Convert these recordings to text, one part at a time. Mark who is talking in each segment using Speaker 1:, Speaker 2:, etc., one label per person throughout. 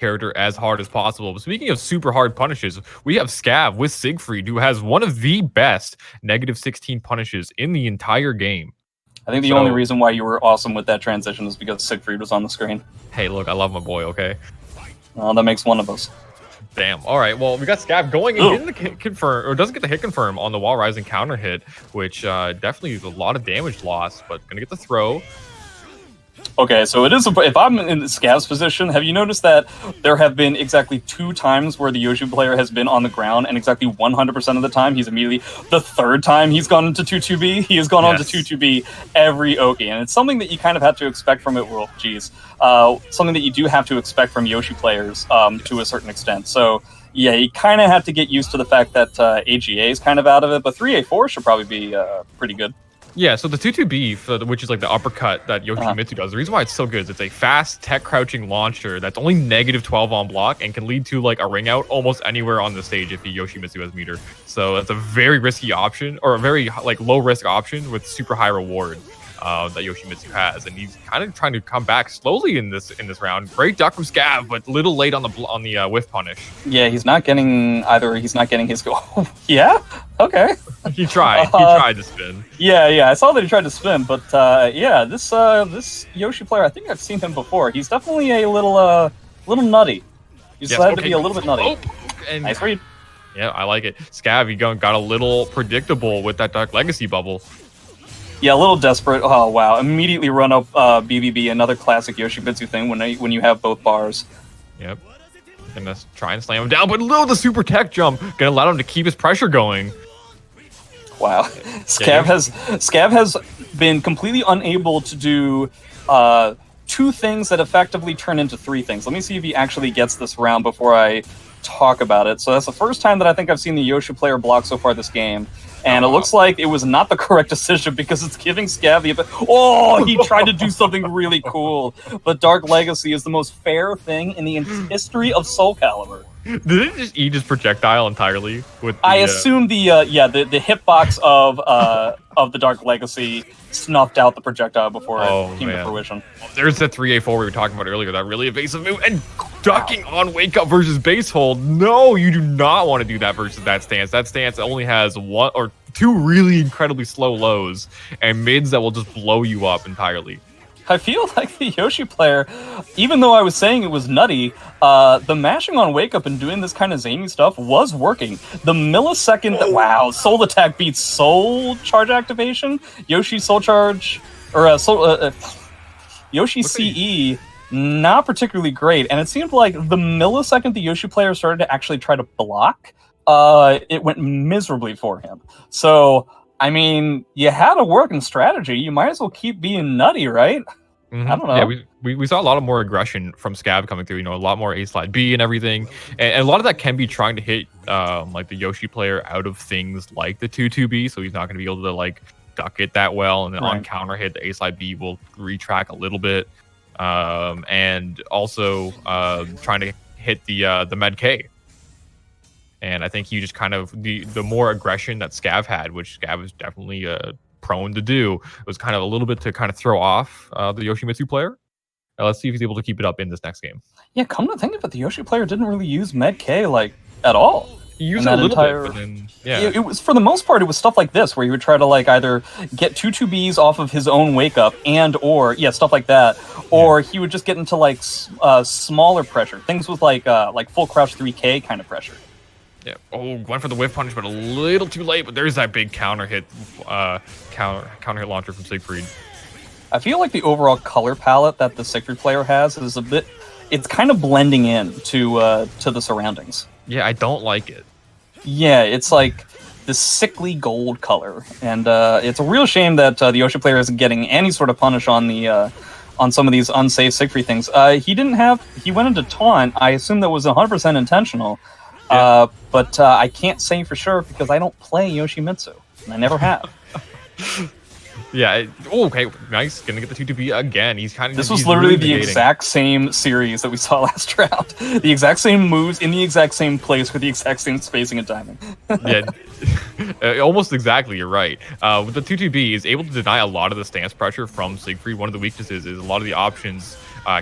Speaker 1: character as hard as possible. But speaking of super hard punishes, we have Scav with Siegfried, who has one of the best -16 punishes in the entire game.
Speaker 2: I think the only reason why you were awesome with that transition is because Siegfried was on the screen.
Speaker 1: Hey, look, I love my boy, okay?
Speaker 2: Well, that makes one of us.
Speaker 1: Damn. All right. Well, we got Scav going and getting the hit confirm, or doesn't get the hit confirm on the wall rising counter hit, which definitely is a lot of damage loss, but gonna get the throw.
Speaker 2: Okay, so it is. If I'm in Scav's position, have you noticed that there have been exactly 2 times where the Yoshi player has been on the ground, and exactly 100% of the time he's immediately the 3rd time he's gone into 2-2B, he has gone on to 2-2B every Oki, and it's something that you kind of have to expect from it. Well, geez, something that you do have to expect from Yoshi players to a certain extent. So yeah, you kind of have to get used to the fact that AGA is kind of out of it, but 3A4 should probably be pretty good.
Speaker 1: Yeah, so the 2-2B, which is like the uppercut that Yoshimitsu does, the reason why it's so good is it's a fast tech crouching launcher that's only -12 on block and can lead to like a ring out almost anywhere on the stage if Yoshimitsu has meter. So it's a very risky option, or a very like low risk option with super high reward that Yoshimitsu has, and he's kind of trying to come back slowly in this round. Great duck from Scav, but little late on the whiff punish.
Speaker 2: Yeah, he's not getting his goal. Yeah, okay.
Speaker 1: He tried to spin.
Speaker 2: Yeah, I saw that he tried to spin, but yeah, this Yoshi player, I think I've seen him before. He's definitely a little nutty. He's decided to be a little bit nutty.
Speaker 1: And
Speaker 2: nice read.
Speaker 1: Yeah, I like it. Scav, he got a little predictable with that Dark Legacy bubble.
Speaker 2: Yeah, a little desperate. Oh wow! Immediately run up BBB, another classic Yoshimitsu thing when you have both bars.
Speaker 1: Yep. Gonna try and slam him down, but little the super tech jump gonna allow him to keep his pressure going.
Speaker 2: Wow, Scav has been completely unable to do 2 things that effectively turn into 3 things. Let me see if he actually gets this round before I talk about it. So that's the first time that I think I've seen the Yoshi player block so far this game. And it looks like it was not the correct decision because it's giving Scav the... Oh, he tried to do something really cool. But Dark Legacy is the most fair thing in the history of Soul Calibur.
Speaker 1: Did it just eat his projectile entirely?
Speaker 2: I assume the hitbox of the Dark Legacy snuffed out the projectile before it came to fruition.
Speaker 1: There's that 3A4 we were talking about earlier, that really evasive move, and ducking on wake up versus base hold. No, you do not want to do that versus that stance. That stance only has 1 or 2 really incredibly slow lows and mids that will just blow you up entirely.
Speaker 2: I feel like the Yoshi player, even though I was saying it was nutty, the mashing on wake up and doing this kind of zany stuff was working. The millisecond wow, soul attack beats soul charge activation. Yoshi soul charge, or Yoshi CE, not particularly great. And it seemed like the millisecond the Yoshi player started to actually try to block, it went miserably for him. So, I mean, you had a working strategy. You might as well keep being nutty, right?
Speaker 1: Mm-hmm.
Speaker 2: I don't know.
Speaker 1: Yeah, we saw a lot of more aggression from Scav coming through. A lot more A slide B and everything, and a lot of that can be trying to hit like the Yoshi player out of things like the 2-2B, so he's not going to be able to like duck it that well, and then on counter hit the A slide B will retrack a little bit, and also trying to hit the med K. And I think he just kind of the more aggression that Scav had, which Scav is definitely prone to do, was kind of a little bit to kind of throw off the Yoshimitsu player. Let's see if he's able to keep it up in this next game.
Speaker 2: Yeah, come to think of it, the Yoshi player didn't really use med K like at all.
Speaker 1: He used it a little bit, but then
Speaker 2: it was, for the most part, it was stuff like this where he would try to like either get 2-2Bs off of his own wake up and or stuff like that, or he would just get into like smaller pressure things with like full crouch 3K kind of pressure.
Speaker 1: Yeah. Oh, went for the whiff punish, but a little too late. But there's that big counter hit hit launcher from Siegfried.
Speaker 2: I feel like the overall color palette that the Siegfried player has is a bit. It's kind of blending in to the surroundings.
Speaker 1: Yeah, I don't like it.
Speaker 2: Yeah, it's like this sickly gold color, and it's a real shame that the Yoshi player isn't getting any sort of punish on the on some of these unsafe Siegfried things. He went into taunt. I assume that was 100% intentional. Yeah. But I can't say for sure because I don't play Yoshimitsu, and I never have.
Speaker 1: Yeah. Okay. Nice. Gonna get the 2-2B again. He's kind of.
Speaker 2: This was literally the exact same series that we saw last round. The exact same moves in the exact same place with the exact same spacing and timing.
Speaker 1: Yeah. Almost exactly. You're right. With the 2-2B, is able to deny a lot of the stance pressure from Siegfried. One of the weaknesses is a lot of the options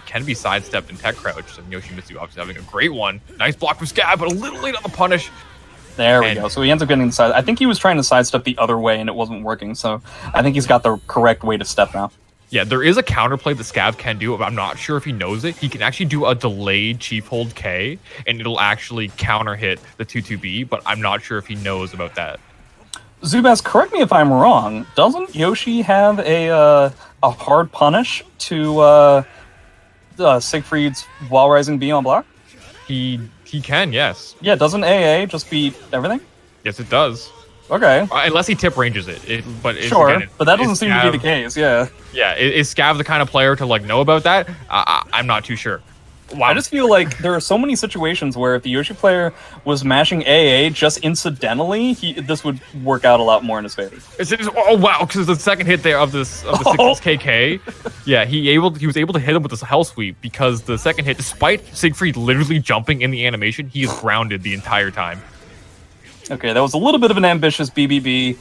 Speaker 1: can be sidestepped and tech crouched. And Yoshimitsu obviously having a great one. Nice block from Scav, but a little late on the punish.
Speaker 2: There we go. So he ends up getting the side. I think he was trying to sidestep the other way and it wasn't working. So I think he's got the correct way to step now.
Speaker 1: Yeah, there is a counterplay that Scav can do, but I'm not sure if he knows it. He can actually do a delayed Chief Hold K, and it'll actually counter hit the 2-2B, but I'm not sure if he knows about that.
Speaker 2: Zubaz, correct me if I'm wrong. Doesn't Yoshi have a hard punish to Siegfried's Wall Rising B on block?
Speaker 1: He can, yes.
Speaker 2: Yeah, doesn't AA just beat everything?
Speaker 1: Yes, it does.
Speaker 2: Okay.
Speaker 1: Unless he tip ranges it.
Speaker 2: Sure,
Speaker 1: again,
Speaker 2: but that doesn't seem to be the case, yeah.
Speaker 1: Yeah, is Scav the kind of player to like know about that? I'm not too sure. Wow.
Speaker 2: I just feel like there are so many situations where if the Yoshi player was mashing AA just incidentally, this would work out a lot more in his favor.
Speaker 1: Oh wow, because the second hit there of the 6KK, yeah, he was able to hit him with this hell sweep because the second hit, despite Siegfried literally jumping in the animation, he is grounded the entire time.
Speaker 2: Okay, that was a little bit of an ambitious BBB.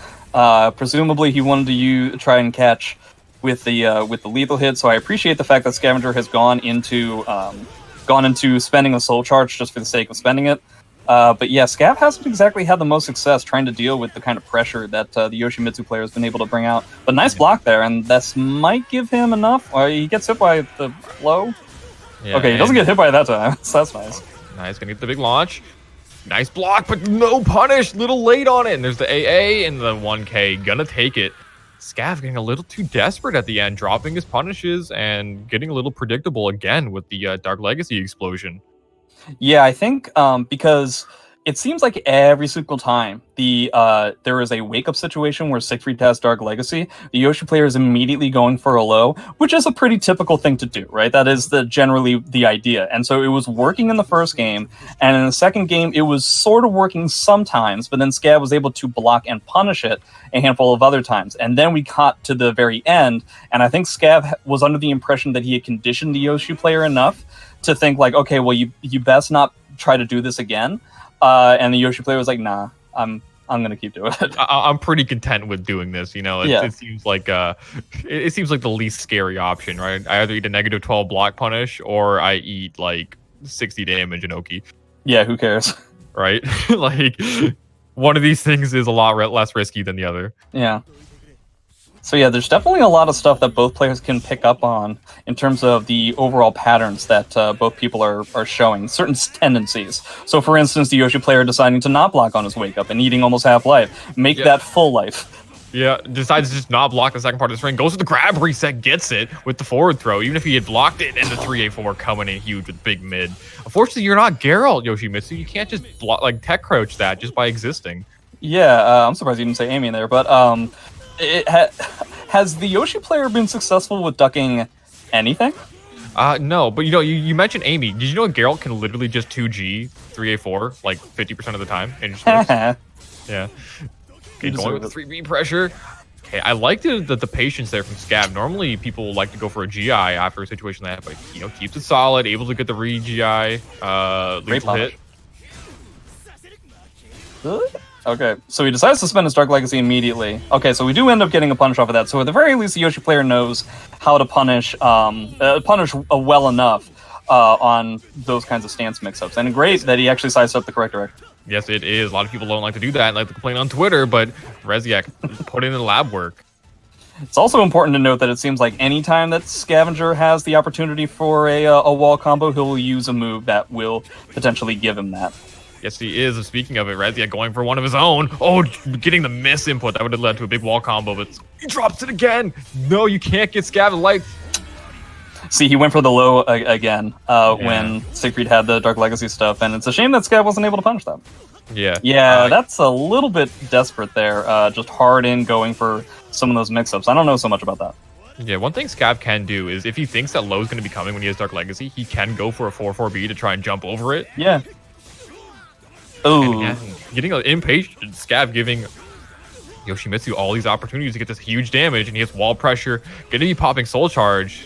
Speaker 2: Presumably, he wanted to try and catch with the lethal hit. So I appreciate the fact that Scavenger has gone into spending a soul charge just for the sake of spending it. But yeah, Scav hasn't exactly had the most success trying to deal with the kind of pressure that the Yoshimitsu player has been able to bring out. But nice block there, and this might give him enough. He gets hit by the blow. Yeah, okay, he doesn't get hit by it that time. So that's nice.
Speaker 1: Nice, gonna get the big launch. Nice block, but no punish. Little late on it. And there's the AA and the 1K. Gonna take it. Scav getting a little too desperate at the end, dropping his punishes and getting a little predictable again with the Dark Legacy explosion.
Speaker 2: Yeah, I think because it seems like every single time there is a wake-up situation where Siegfried has Dark Legacy, the Yoshi player is immediately going for a low, which is a pretty typical thing to do, right? That is generally the idea. And so it was working in the first game, and in the second game, it was sort of working sometimes, but then Scav was able to block and punish it a handful of other times. And then we got to the very end, and I think Scav was under the impression that he had conditioned the Yoshi player enough to think like, okay, well, you best not try to do this again. And the Yoshi player was like, nah, I'm gonna keep doing it.
Speaker 1: I'm pretty content with doing this. You know, it seems like it seems like the least scary option, right? I either eat a -12 block punish or I eat like 60 damage in Oki.
Speaker 2: Yeah, who cares?
Speaker 1: Right? Like one of these things is a lot less risky than the other.
Speaker 2: Yeah. So yeah, there's definitely a lot of stuff that both players can pick up on in terms of the overall patterns that both people are showing, certain tendencies. So for instance, the Yoshi player deciding to not block on his wake up and eating almost half life, make that full life.
Speaker 1: Yeah, decides to just not block the second part of the string, goes to the grab reset, gets it with the forward throw, even if he had blocked it, and the 3A4 coming in huge with big mid. Unfortunately, you're not Geralt, Yoshimitsu. You can't just tech crouch that just by existing.
Speaker 2: Yeah, I'm surprised you didn't say Amy there, but has the Yoshi player been successful with ducking anything?
Speaker 1: No, but you mentioned Amy. Did you know Geralt can literally just 2G 3A4 like 50% of the time? And just yeah. Okay, going with the 3B pressure. Okay, I liked the patience there from Scav. Normally, people like to go for a GI after a situation like that, but keeps it solid, able to get the re-GI, lethal hit.
Speaker 2: Okay, so he decides to spend his Dark Legacy immediately. Okay, so we do end up getting a punish off of that. So at the very least, the Yoshi player knows how to punish well enough on those kinds of stance mix-ups. And great that he actually sized up the correct direction.
Speaker 1: Yes, it is. A lot of people don't like to do that and like to complain on Twitter, but Reziek put in the lab work.
Speaker 2: It's also important to note that it seems like any time that Scavenger has the opportunity for a wall combo, he'll use a move that will potentially give him that.
Speaker 1: Yes, he is. Speaking of it, Reziek going for one of his own. Oh, getting the miss input. That would have led to a big wall combo, but he drops it again. No, you can't get Scav light.
Speaker 2: See, he went for the low again when Siegfried had the Dark Legacy stuff, and it's a shame that Scav wasn't able to punish that.
Speaker 1: Yeah.
Speaker 2: Yeah, that's a little bit desperate there. Just hard in going for some of those mix-ups. I don't know so much about that.
Speaker 1: Yeah, one thing Scav can do is if he thinks that low is going to be coming when he has Dark Legacy, he can go for a 4-4B to try and jump over it.
Speaker 2: Yeah. Oh,
Speaker 1: getting impatient, Scav giving Yoshimitsu all these opportunities to get this huge damage, and he has wall pressure, going to be popping soul charge.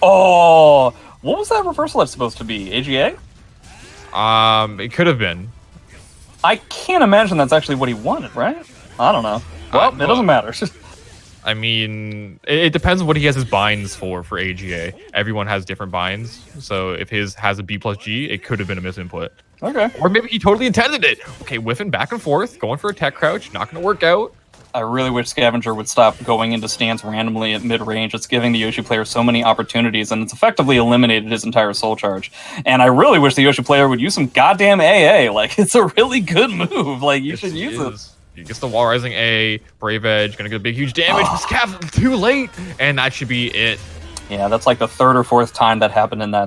Speaker 2: Oh, what was that reversal that's supposed to be? AGA?
Speaker 1: It could have been.
Speaker 2: I can't imagine that's actually what he wanted, right? I don't know. Well, it doesn't matter.
Speaker 1: I mean, it depends on what he has his binds for AGA. Everyone has different binds, so if his has a B plus G, it could have been a misinput.
Speaker 2: Okay.
Speaker 1: Or maybe he totally intended it. Okay, whiffing back and forth, going for a tech crouch, not going to work out.
Speaker 2: I really wish Scavenger would stop going into stance randomly at mid-range. It's giving the Yoshi player so many opportunities, and it's effectively eliminated his entire soul charge. And I really wish the Yoshi player would use some goddamn AA. Like, it's a really good move. Like, you should use it.
Speaker 1: He gets the wall rising A, Brave Edge, gonna get a big huge damage, but Scav too late, and that should be it.
Speaker 2: Yeah, that's like the third or fourth time that happened in that